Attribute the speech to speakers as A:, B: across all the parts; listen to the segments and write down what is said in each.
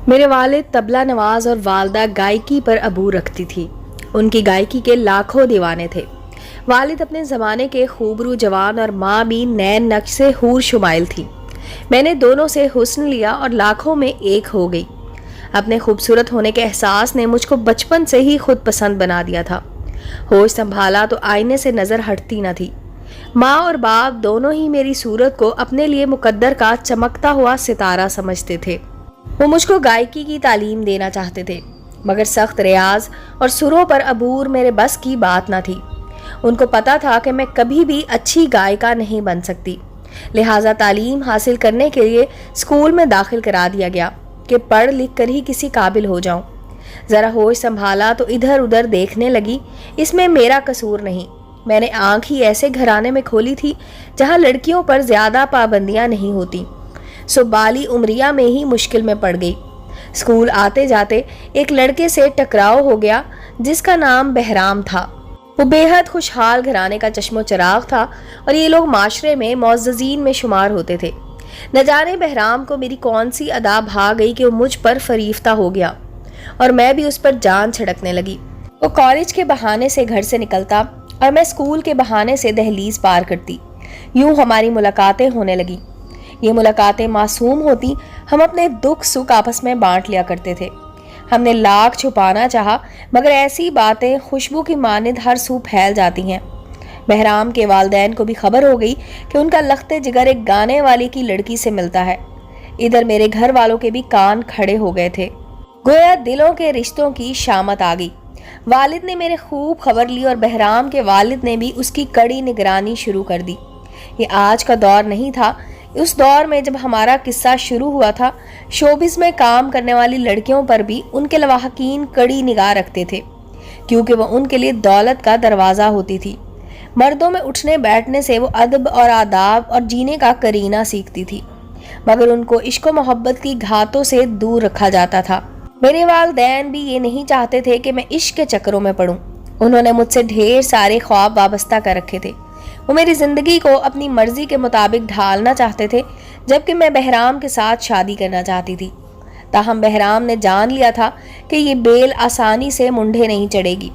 A: میرے والد طبلہ نواز اور والدہ گائکی پر عبور رکھتی تھی۔ ان کی گائکی کے لاکھوں دیوانے تھے۔ والد اپنے زمانے کے خوبرو جوان اور ماں بھی نین نقش سے حور شمائل تھی۔ میں نے دونوں سے حسن لیا اور لاکھوں میں ایک ہو گئی۔ اپنے خوبصورت ہونے کے احساس نے مجھ کو بچپن سے ہی خود پسند بنا دیا تھا۔ ہوش سنبھالا تو آئینے سے نظر ہٹتی نہ تھی۔ ماں اور باپ دونوں ہی میری صورت کو اپنے لیے مقدر کا چمکتا ہوا ستارہ سمجھتے تھے۔ وہ مجھ کو گائکی کی تعلیم دینا چاہتے تھے، مگر سخت ریاض اور سروں پر عبور میرے بس کی بات نہ تھی۔ ان کو پتا تھا کہ میں کبھی بھی اچھی گائکا نہیں بن سکتی، لہٰذا تعلیم حاصل کرنے کے لیے اسکول میں داخل کرا دیا گیا کہ پڑھ لکھ کر ہی کسی قابل ہو جاؤں۔ ذرا ہوش سنبھالا تو ادھر ادھر دیکھنے لگی۔ اس میں میرا قصور نہیں، میں نے آنکھ ہی ایسے گھرانے میں کھولی تھی جہاں لڑکیوں پر زیادہ پابندیاں نہیں ہوتی، سو بالی عمریہ میں ہی مشکل میں پڑ گئی۔ اسکول آتے جاتے ایک لڑکے سے ٹکراؤ ہو گیا جس کا نام بہرام تھا۔ وہ بے حد خوشحال گھرانے کا چشم و چراغ تھا اور یہ لوگ معاشرے میں معززین میں شمار ہوتے تھے۔ نہ جانے بہرام کو میری کون سی ادا بھا گئی کہ وہ مجھ پر فریفتہ ہو گیا اور میں بھی اس پر جان چھڑکنے لگی۔ وہ کالج کے بہانے سے گھر سے نکلتا اور میں اسکول کے بہانے سے دہلیز پار کرتی۔ یوں ہماری ملاقاتیں ہونے لگیں۔ یہ ملاقاتیں معصوم ہوتی، ہم اپنے دکھ سکھ آپس میں بانٹ لیا کرتے تھے۔ ہم نے لاکھ چھپانا چاہا مگر ایسی باتیں خوشبو کی مانند ہر سو پھیل جاتی ہیں۔ بہرام کے والدین کو بھی خبر ہو گئی کہ ان کا لخت جگر ایک گانے والی کی لڑکی سے ملتا ہے۔ ادھر میرے گھر والوں کے بھی کان کھڑے ہو گئے تھے، گویا دلوں کے رشتوں کی شامت آ گئی۔ والد نے میرے خوب خبر لی اور بہرام کے والد نے بھی اس کی کڑی نگرانی شروع کر دی۔ یہ آج کا دور نہیں تھا۔ اس دور میں جب ہمارا قصہ شروع ہوا تھا، شوبز میں کام کرنے والی لڑکیوں پر بھی ان کے لواحقین کڑی نگاہ رکھتے تھے، کیونکہ وہ ان کے لیے دولت کا دروازہ ہوتی تھی۔ مردوں میں اٹھنے بیٹھنے سے وہ ادب اور آداب اور جینے کا کرینہ سیکھتی تھی، مگر ان کو عشق و محبت کی گھاتوں سے دور رکھا جاتا تھا۔ میرے والدین بھی یہ نہیں چاہتے تھے کہ میں عشق کے چکروں میں پڑوں۔ انہوں نے مجھ سے ڈھیر سارے خواب وابستہ کر رکھے تھے۔ وہ میری زندگی کو اپنی مرضی کے مطابق ڈھالنا چاہتے تھے، جبکہ میں بہرام کے ساتھ شادی کرنا چاہتی تھی۔ تاہم بہرام نے جان لیا تھا کہ یہ بیل آسانی سے منڈھے نہیں چڑھے گی۔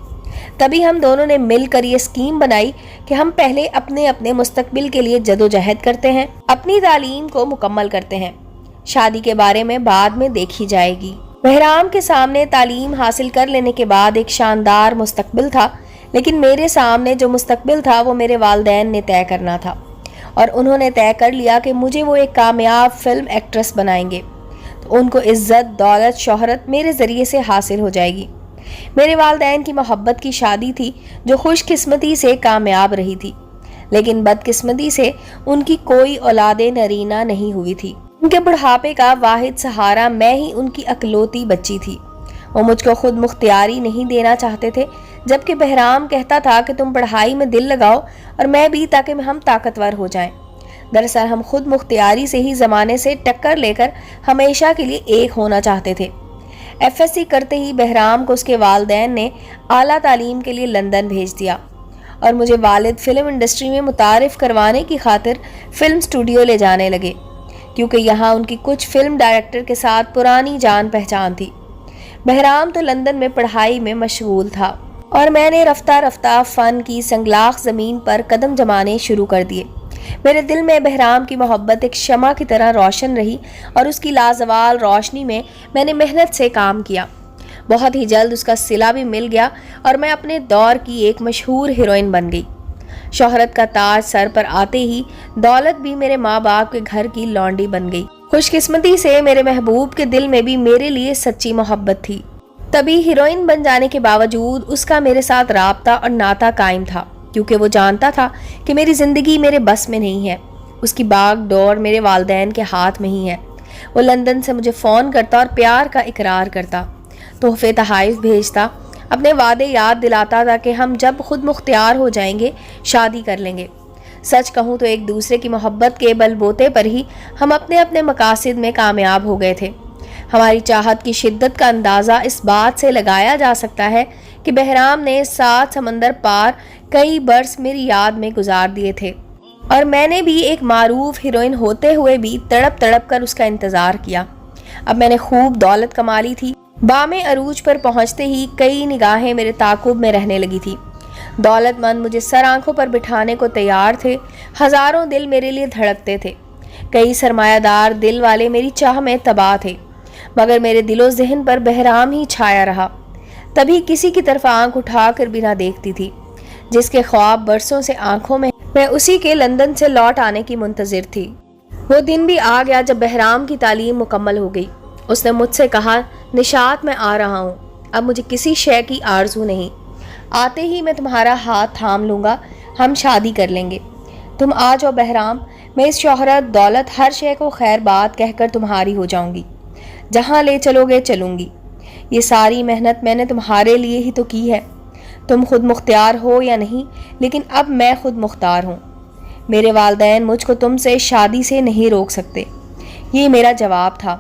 A: تبھی ہم دونوں نے مل کر یہ اسکیم بنائی کہ ہم پہلے اپنے اپنے مستقبل کے لیے جدوجہد کرتے ہیں، اپنی تعلیم کو مکمل کرتے ہیں، شادی کے بارے میں بعد میں دیکھی جائے گی۔ بہرام کے سامنے تعلیم حاصل کر لینے کے بعد ایک شاندار مستقبل تھا، لیکن میرے سامنے جو مستقبل تھا وہ میرے والدین نے طے کرنا تھا، اور انہوں نے طے کر لیا کہ مجھے وہ ایک کامیاب فلم ایکٹریس بنائیں گے تو ان کو عزت، دولت، شہرت میرے ذریعے سے حاصل ہو جائے گی۔ میرے والدین کی محبت کی شادی تھی جو خوش قسمتی سے کامیاب رہی تھی، لیکن بدقسمتی سے ان کی کوئی اولاد نرینہ نہیں ہوئی تھی۔ ان کے بڑھاپے کا واحد سہارا میں ہی ان کی اکلوتی بچی تھی۔ وہ مجھ کو خود مختاری نہیں دینا چاہتے تھے، جبکہ بہرام کہتا تھا کہ تم پڑھائی میں دل لگاؤ اور میں بھی، تاکہ ہم طاقتور ہو جائیں۔ دراصل ہم خود مختاری سے ہی زمانے سے ٹکر لے کر ہمیشہ کے لیے ایک ہونا چاہتے تھے۔ ایف ایس سی کرتے ہی بہرام کو اس کے والدین نے اعلیٰ تعلیم کے لیے لندن بھیج دیا اور مجھے والد فلم انڈسٹری میں متعارف کروانے کی خاطر فلم اسٹوڈیو لے جانے لگے، کیونکہ یہاں ان کی کچھ فلم ڈائریکٹر کے ساتھ پرانی جان پہچان تھی۔ بہرام تو لندن میں پڑھائی میں مشغول تھا اور میں نے رفتہ رفتہ فن کی سنگلاخ زمین پر قدم جمانے شروع کر دیے۔ میرے دل میں بہرام کی محبت ایک شمع کی طرح روشن رہی اور اس کی لازوال روشنی میں نے محنت سے کام کیا۔ بہت ہی جلد اس کا صلہ بھی مل گیا اور میں اپنے دور کی ایک مشہور ہیروئن بن گئی۔ شہرت کا تاج سر پر آتے ہی دولت بھی میرے ماں باپ کے گھر کی لونڈی بن گئی۔ خوش قسمتی سے میرے محبوب کے دل میں بھی میرے لیے سچی محبت تھی۔ تبھی ہیروئن بن جانے کے باوجود اس کا میرے ساتھ رابطہ اور ناطہ قائم تھا، کیونکہ وہ جانتا تھا کہ میری زندگی میرے بس میں نہیں ہے، اس کی باغ ڈور میرے والدین کے ہاتھ میں ہی ہے۔ وہ لندن سے مجھے فون کرتا اور پیار کا اقرار کرتا، تحفے تحائف بھیجتا، اپنے وعدے یاد دلاتا تھا کہ ہم جب خود مختار ہو جائیں گے شادی کر لیں گے۔ سچ کہوں تو ایک دوسرے کی محبت کے بل بوتے پر ہی ہم اپنے اپنے مقاصد میں کامیاب ہو گئے تھے۔ ہماری چاہت کی شدت کا اندازہ اس بات سے لگایا جا سکتا ہے کہ بہرام نے 7 سمندر پار کئی برس میری یاد میں گزار دیے تھے، اور میں نے بھی ایک معروف ہیروئن ہوتے ہوئے بھی تڑپ تڑپ کر اس کا انتظار کیا۔ اب میں نے خوب دولت کما لی تھی۔ بام عروج پر پہنچتے ہی کئی نگاہیں میرے تعاقب میں رہنے لگی تھی۔ دولت مند مجھے سر آنکھوں پر بٹھانے کو تیار تھے، ہزاروں دل میرے لیے دھڑکتے تھے، کئی سرمایہ دار دل والے میری چاہ میں تباہ تھے، مگر میرے دل و ذہن پر بحرام ہی چھایا رہا۔ تبھی کسی کی طرف آنکھ اٹھا کر بھی نہ دیکھتی تھی، جس کے خواب برسوں سے آنکھوں میں، میں اسی کے لندن سے لوٹ آنے کی منتظر تھی۔ وہ دن بھی آ گیا جب بحرام کی تعلیم مکمل ہو گئی۔ اس نے مجھ سے کہا، نشاط میں آ رہا ہوں، اب مجھے کسی شے کی آرزو نہیں، آتے ہی میں تمہارا ہاتھ تھام لوں گا، ہم شادی کر لیں گے۔ تم آ جاؤ بحرام، میں اس شہرت دولت ہر شے کو خیر بات کہہ کر تمہاری ہو جاؤں گی، جہاں لے چلو گے چلوں گی۔ یہ ساری محنت میں نے تمہارے لیے ہی تو کی ہے، تم خود مختار ہو یا نہیں، لیکن اب میں خود مختار ہوں۔ میرے والدین مجھ کو تم سے شادی سے نہیں روک سکتے۔ یہ میرا جواب تھا۔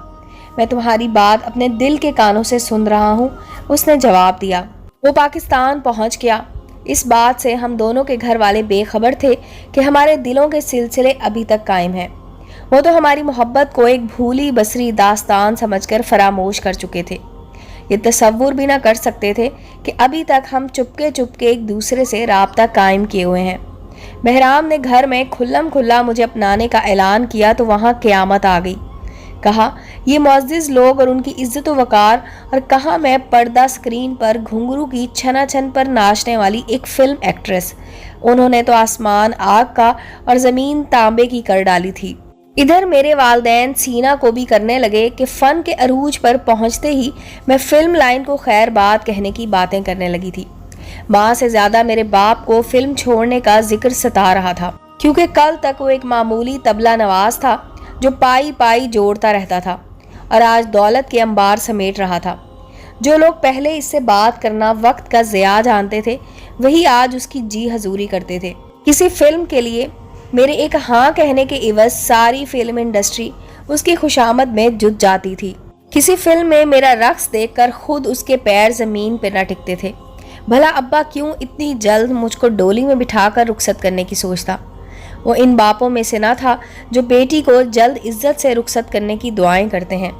A: میں تمہاری بات اپنے دل کے کانوں سے سن رہا ہوں، اس نے جواب دیا۔ وہ پاکستان پہنچ گیا۔ اس بات سے ہم دونوں کے گھر والے بے خبر تھے کہ ہمارے دلوں کے سلسلے ابھی تک قائم ہیں۔ وہ تو ہماری محبت کو ایک بھولی بسری داستان سمجھ کر فراموش کر چکے تھے۔ یہ تصور بھی نہ کر سکتے تھے کہ ابھی تک ہم چپکے چپکے ایک دوسرے سے رابطہ قائم کیے ہوئے ہیں۔ بحرام نے گھر میں کھلم کھلا مجھے اپنانے کا اعلان کیا تو وہاں قیامت آ گئی۔ کہا، یہ معزز لوگ اور ان کی عزت و وقار، اور کہاں میں پردہ سکرین پر گھنگرو کی چھنا چھن پر ناچنے والی ایک فلم ایکٹریس۔ انہوں نے تو آسمان آگ کا اور زمین تانبے کی کر ڈالی تھی۔ ادھر میرے والدین سینہ کو بھی کرنے لگے کہ فن کے عروج پر پہنچتے ہی میں فلم لائن کو خیر بات کہنے کی باتیں کرنے لگی تھی۔ ماں سے زیادہ میرے باپ کو فلم چھوڑنے کا ذکر ستا رہا تھا، کیونکہ کل تک وہ ایک معمولی طبلہ نواز تھا جو پائی پائی جوڑتا رہتا تھا، اور آج دولت کے انبار سمیٹ رہا تھا۔ جو لوگ پہلے اس سے بات کرنا وقت کا ضیاع جانتے تھے، وہی آج اس کی جی حضوری کرتے تھے۔ کسی فلم کے لیے میرے ایک ہاں کہنے کے عوض ساری فلم انڈسٹری اس کی خوشامد میں جت جاتی تھی۔ کسی فلم میں میرا رقص دیکھ کر خود اس کے پیر زمین پہ نہ ٹکتے تھے۔ بھلا ابا کیوں اتنی جلد مجھ کو ڈولی میں بٹھا کر رخصت کرنے کی سوچتا؟ وہ ان باپوں میں سے نہ تھا جو بیٹی کو جلد عزت سے رخصت کرنے کی دعائیں کرتے ہیں۔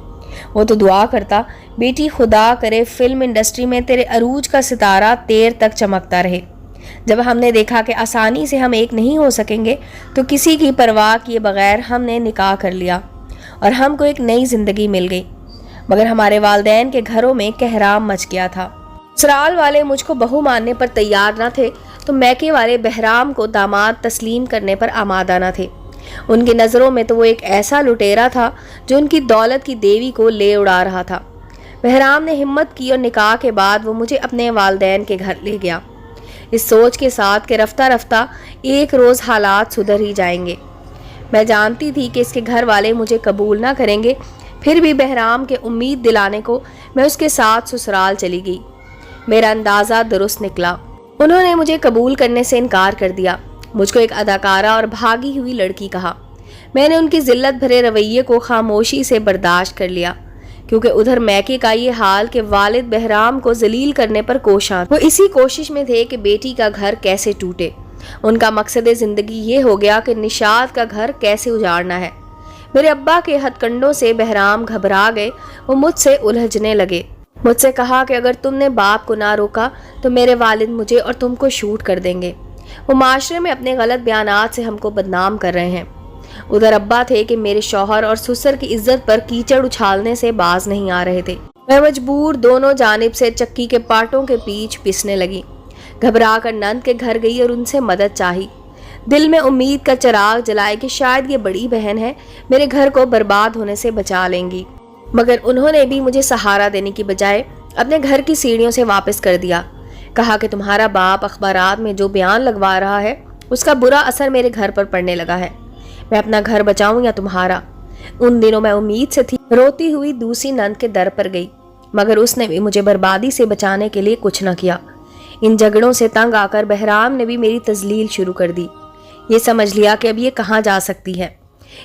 A: وہ تو دعا کرتا، بیٹی خدا کرے فلم انڈسٹری میں تیرے عروج کا ستارہ دیر تک چمکتا رہے۔ جب ہم نے دیکھا کہ آسانی سے ہم ایک نہیں ہو سکیں گے تو کسی کی پرواہ کیے بغیر ہم نے نکاح کر لیا اور ہم کو ایک نئی زندگی مل گئی۔ مگر ہمارے والدین کے گھروں میں کہرام مچ گیا تھا۔ سسرال والے مجھ کو بہو ماننے پر تیار نہ تھے تو میکے والے بحرام کو داماد تسلیم کرنے پر آمادہ نہ تھے۔ ان کی نظروں میں تو وہ ایک ایسا لٹیرا تھا جو ان کی دولت کی دیوی کو لے اڑا رہا تھا۔ بحرام نے ہمت کی اور نکاح کے بعد وہ مجھے اپنے والدین کے گھر لے گیا، اس سوچ کے ساتھ کہ رفتہ رفتہ ایک روز حالات سدھر ہی جائیں گے۔ میں جانتی تھی کہ اس کے گھر والے مجھے قبول نہ کریں گے، پھر بھی بحرام کے امید دلانے کو میں اس کے ساتھ سسرال چلی گئی۔ میرا اندازہ درست نکلا۔ انہوں نے مجھے قبول کرنے سے انکار کر دیا، مجھ کو ایک اداکارہ اور بھاگی ہوئی لڑکی کہا۔ میں نے ان کی ذلت بھرے رویے کو خاموشی سے برداشت کر لیا، کیونکہ ادھر میکے کا یہ حال کہ والد بحرام کو ذلیل کرنے پر کوشاں، وہ اسی کوشش میں تھے کہ بیٹی کا گھر کیسے ٹوٹے۔ ان کا مقصد زندگی یہ ہو گیا کہ نشاط کا گھر کیسے اجاڑنا ہے۔ میرے ابا کے ہتھ کنڈوں سے بحرام گھبرا گئے، وہ مجھ سے الجھنے لگے۔ مجھ سے کہا کہ اگر تم نے باپ کو نہ روکا تو میرے والد مجھے اور تم کو شوٹ کر دیں گے۔ وہ معاشرے میں اپنے غلط بیانات سے ہم کو بدنام کر رہے ہیں۔ ادھر ابا تھے کہ میرے شوہر اور سسر کی عزت پر کیچڑ اچھالنے سے باز نہیں آ رہے تھے۔ میں مجبور دونوں جانب سے چکی کے پاٹوں کے پیچھ پسنے لگی۔ گھبرا کر نند کے گھر گئی اور ان سے مدد چاہی، دل میں امید کا چراغ جلائے کہ شاید یہ بڑی بہن ہے، میرے گھر کو برباد ہونے سے بچا لیں گی۔ مگر انہوں نے بھی مجھے سہارا دینے کی بجائے اپنے گھر کی سیڑھیوں سے واپس کر دیا۔ کہا کہ تمہارا باپ اخبارات میں جو بیان لگوا رہا ہے اس کا برا اثر میرے گھر پر پڑنے لگا ہے، میں اپنا گھر بچاؤں یا تمہارا۔ ان دنوں میں امید سے تھی، روتی ہوئی دوسری نند کے در پر گئی، مگر اس نے بھی مجھے بربادی سے بچانے کے لیے کچھ نہ کیا۔ ان جھگڑوں سے تنگ آ کر بحرام نے بھی میری تذلیل شروع کر دی۔ یہ سمجھ لیا کہ اب یہ کہاں جا سکتی ہے،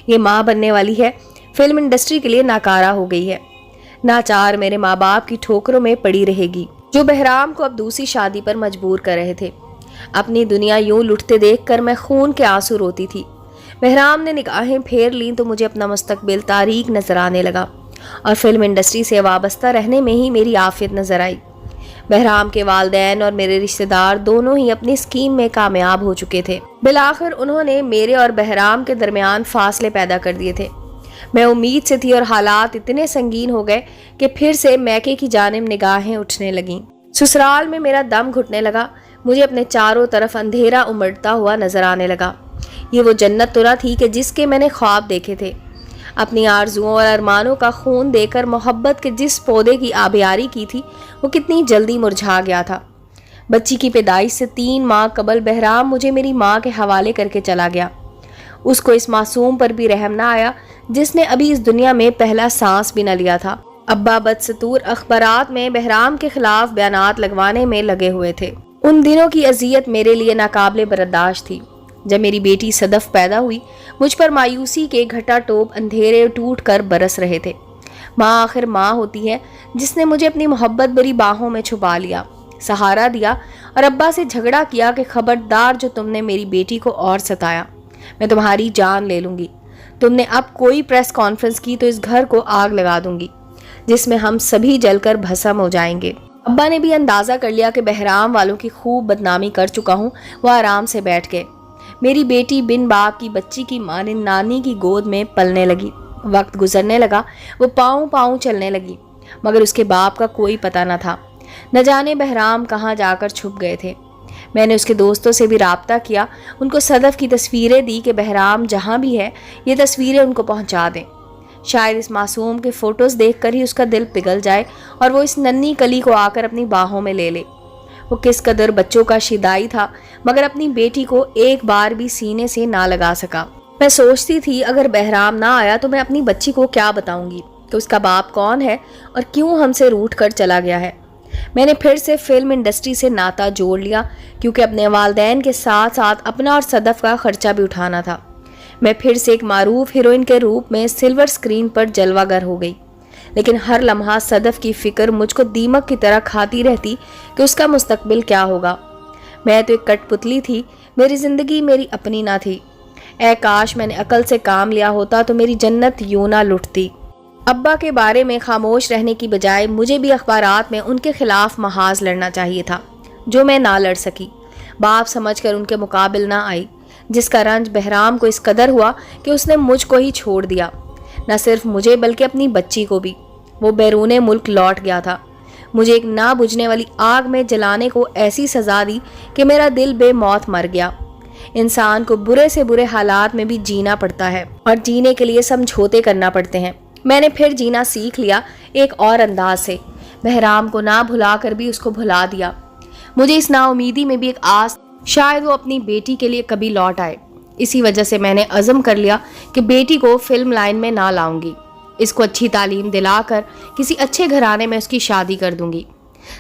A: یہ ماں بننے والی ہے، فلم انڈسٹری کے لیے ناکارہ ہو گئی ہے، ناچار میرے ماں باپ کی ٹھوکروں میں پڑی رہے گی، جو بحرام کو اب دوسری شادی پر مجبور کر رہے تھے۔ اپنی دنیا یوں لٹتے دیکھ کر میں خون کے آنسو روتی تھی۔ بحرام نے نگاہیں پھیر لیں تو مجھے اپنا مستقبل تاریک نظر آنے لگا، اور فلم انڈسٹری سے وابستہ رہنے میں ہی میری عافیت نظر آئی۔ بہرام کے والدین اور میرے رشتہ دار دونوں ہی اپنی اسکیم میں کامیاب ہو چکے تھے۔ بالآخر انہوں نے میرے اور بہرام کے درمیان فاصلے پیدا کر دیے تھے۔ میں امید سے تھی اور حالات اتنے سنگین ہو گئے کہ پھر سے میکے کی جانب نگاہیں اٹھنے لگیں۔ سسرال میں میرا دم گھٹنے لگا، مجھے اپنے چاروں طرف اندھیرا امڑتا ہوا نظر آنے لگا۔ یہ وہ جنت تو نہ تھی کہ جس کے میں نے خواب دیکھے تھے۔ اپنی آرزوؤں اور ارمانوں کا خون دے کر محبت کے جس پودے کی آبیاری کی تھی وہ کتنی جلدی مرجھا گیا تھا۔ بچی کی پیدائش سے 3 ماہ قبل بہرام مجھے میری ماں کے حوالے کر کے چلا گیا۔ اس کو اس معصوم پر بھی رحم نہ آیا جس نے ابھی اس دنیا میں پہلا سانس بھی نہ لیا تھا۔ ابا بدستور اخبارات میں بہرام کے خلاف بیانات لگوانے میں لگے ہوئے تھے۔ ان دنوں کی اذیت میرے لیے ناقابل برداشت تھی۔ جب میری بیٹی صدف پیدا ہوئی، مجھ پر مایوسی کے گھٹا ٹوپ اندھیرے ٹوٹ کر برس رہے تھے۔ ماں آخر ماں ہوتی ہے جس نے مجھے اپنی محبت بری باہوں میں چھپا لیا، سہارا دیا اور ابا سے جھگڑا کیا کہ خبردار جو تم نے میری بیٹی کو اور ستایا، میں تمہاری جان لے لوں گی۔ تم نے اب کوئی پریس کانفرنس کی تو اس گھر کو آگ لگا دوں گی جس میں ہم سبھی جل کر بھسم ہو جائیں گے۔ ابا نے بھی اندازہ کر لیا کہ بہرام والوں کی خوب بدنامی کر چکا ہوں۔ وہ آرام سے بیٹھ گئے۔ میری بیٹی بن باپ کی بچی کی مانند نانی کی گود میں پلنے لگی۔ وقت گزرنے لگا، وہ پاؤں پاؤں چلنے لگی، مگر اس کے باپ کا کوئی پتہ نہ تھا۔ نہ جانے بہرام کہاں جا کر چھپ گئے تھے۔ میں نے اس کے دوستوں سے بھی رابطہ کیا، ان کو صدف کی تصویریں دی کہ بہرام جہاں بھی ہے یہ تصویریں ان کو پہنچا دیں۔ شاید اس معصوم کے فوٹوز دیکھ کر ہی اس کا دل پگھل جائے اور وہ اس ننھی کلی کو آ کر اپنی باہوں میں لے لے۔ وہ کس قدر بچوں کا شیدائی تھا، مگر اپنی بیٹی کو ایک بار بھی سینے سے نہ لگا سکا۔ میں سوچتی تھی اگر بہرام نہ آیا تو میں اپنی بچی کو کیا بتاؤں گی کہ اس کا باپ کون ہے اور کیوں ہم سے روٹھ کر چلا گیا ہے۔ میں نے پھر سے فلم انڈسٹری سے ناطہ جوڑ لیا کیونکہ اپنے والدین کے ساتھ ساتھ اپنا اور صدف کا خرچہ بھی اٹھانا تھا۔ میں پھر سے ایک معروف ہیروئن کے روپ میں سلور سکرین پر جلوہ گر ہو گئی، لیکن ہر لمحہ صدف کی فکر مجھ کو دیمک کی طرح کھاتی رہتی کہ اس کا مستقبل کیا ہوگا۔ میں تو ایک کٹ پتلی تھی، میری زندگی میری اپنی نہ تھی۔ اے کاش میں نے عقل سے کام لیا ہوتا تو میری جنت یوں نہ لٹتی۔ ابا کے بارے میں خاموش رہنے کی بجائے مجھے بھی اخبارات میں ان کے خلاف محاذ لڑنا چاہیے تھا، جو میں نہ لڑ سکی۔ باپ سمجھ کر ان کے مقابل نہ آئی، جس کا رنج بہرام کو اس قدر ہوا کہ اس نے مجھ کو ہی چھوڑ دیا، نہ صرف مجھے بلکہ اپنی بچی کو بھی۔ وہ بیرون ملک لوٹ گیا تھا۔ مجھے ایک نہ بجھنے والی آگ میں جلانے کو ایسی سزا دی کہ میرا دل بے موت مر گیا۔ انسان کو برے سے برے حالات میں بھی جینا پڑتا ہے اور جینے کے لیے سمجھوتے کرنا پڑتے ہیں۔ میں نے پھر جینا سیکھ لیا، ایک اور انداز سے۔ بہرام کو نہ بھلا کر بھی اس کو بھلا دیا۔ مجھے اس نا امیدی میں بھی ایک آس، شاید وہ اپنی بیٹی کے لیے کبھی لوٹ آئے۔ اسی وجہ سے میں نے عزم کر لیا کہ بیٹی کو فلم لائن میں نہ لاؤں گی، اس کو اچھی تعلیم دلا کر کسی اچھے گھرانے میں اس کی شادی کر دوں گی۔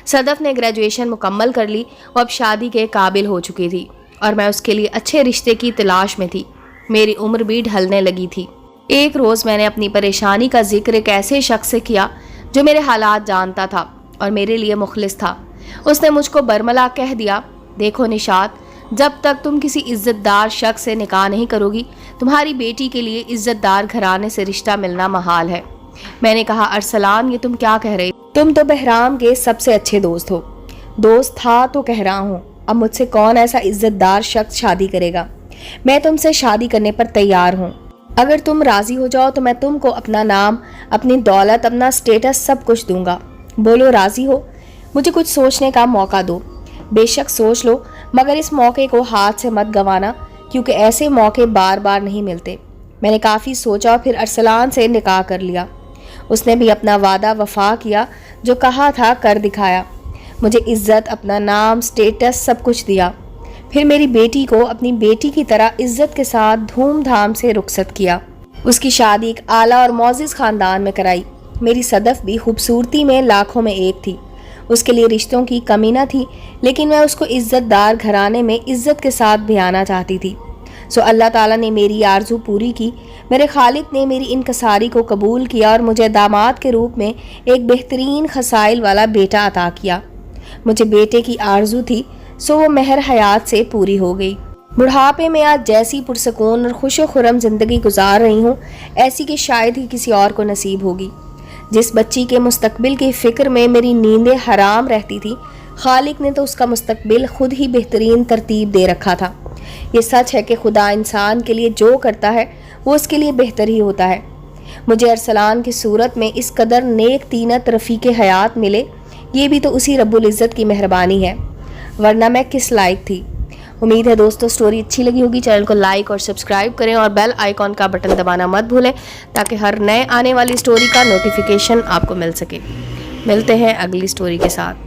A: صدف نے گریجویشن مکمل کر لی، وہ اب شادی کے قابل ہو چکی تھی اور میں اس کے لیے اچھے رشتے کی تلاش میں تھی۔ میری عمر بھی ڈھلنے لگی تھی۔ ایک روز میں نے اپنی پریشانی کا ذکر ایک ایسے شخص سے کیا جو میرے حالات جانتا تھا اور میرے لیے مخلص تھا۔ اس نے مجھ کو برملا کہہ دیا، دیکھو نشاط، جب تک تم کسی عزت دار شخص سے نکاح نہیں کرو گی، تمہاری بیٹی کے لیے عزت دار گھرانے سے رشتہ ملنا محال ہے۔ میں نے کہا، ارسلان یہ تم کیا کہہ رہے؟ تم تو بہرام کے سب سے اچھے دوست ہو۔ دوست تھا تو کہہ رہا ہوں، اب مجھ سے کون ایسا عزت دار شخص شادی کرے گا؟ میں تم سے شادی کرنے پر تیار ہوں۔ اگر تم راضی ہو جاؤ تو میں تم کو اپنا نام، اپنی دولت، اپنا سٹیٹس سب کچھ دوں گا۔ بولو راضی ہو؟ مجھے کچھ سوچنے کا موقع دو۔ بے شک سوچ لو، مگر اس موقع کو ہاتھ سے مت گنوانا کیونکہ ایسے موقع بار بار نہیں ملتے۔ میں نے کافی سوچا اور پھر ارسلان سے نکاح کر لیا۔ اس نے بھی اپنا وعدہ وفا کیا، جو کہا تھا کر دکھایا۔ مجھے عزت، اپنا نام، سٹیٹس سب کچھ دیا۔ پھر میری بیٹی کو اپنی بیٹی کی طرح عزت کے ساتھ دھوم دھام سے رخصت کیا۔ اس کی شادی ایک اعلیٰ اور معزز خاندان میں کرائی۔ میری صدف بھی خوبصورتی میں لاکھوں میں ایک تھی۔ اس کے لیے رشتوں کی کمی نہ تھی، لیکن میں اس کو عزت دار گھرانے میں عزت کے ساتھ بھی آنا چاہتی تھی۔ سو اللہ تعالیٰ نے میری آرزو پوری کی۔ میرے خالق نے میری انکساری کو قبول کیا اور مجھے داماد کے روپ میں ایک بہترین خصائل والا بیٹا عطا کیا۔ مجھے بیٹے کی آرزو تھی، سو وہ مہر حیات سے پوری ہو گئی۔ بڑھاپے میں آج جیسی پرسکون اور خوش و خرم زندگی گزار رہی ہوں، ایسی کہ شاید ہی کسی اور کو نصیب ہوگی۔ جس بچی کے مستقبل کی فکر میں میری نیندیں حرام رہتی تھی، خالق نے تو اس کا مستقبل خود ہی بہترین ترتیب دے رکھا تھا۔ یہ سچ ہے کہ خدا انسان کے لیے جو کرتا ہے وہ اس کے لیے بہتر ہی ہوتا ہے۔ مجھے ارسلان کی صورت میں اس قدر نیک تینت رفیق حیات ملے، یہ بھی تو اسی رب العزت کی مہربانی ہے، ورنہ میں کس لائق تھی۔ امید ہے دوستو سٹوری اچھی لگی ہوگی۔ چینل کو لائک اور سبسکرائب کریں اور بیل آئیکن کا بٹن دبانا مت بھولیں تاکہ ہر نئے آنے والی سٹوری کا نوٹیفیکیشن آپ کو مل سکے۔ ملتے ہیں اگلی سٹوری کے ساتھ۔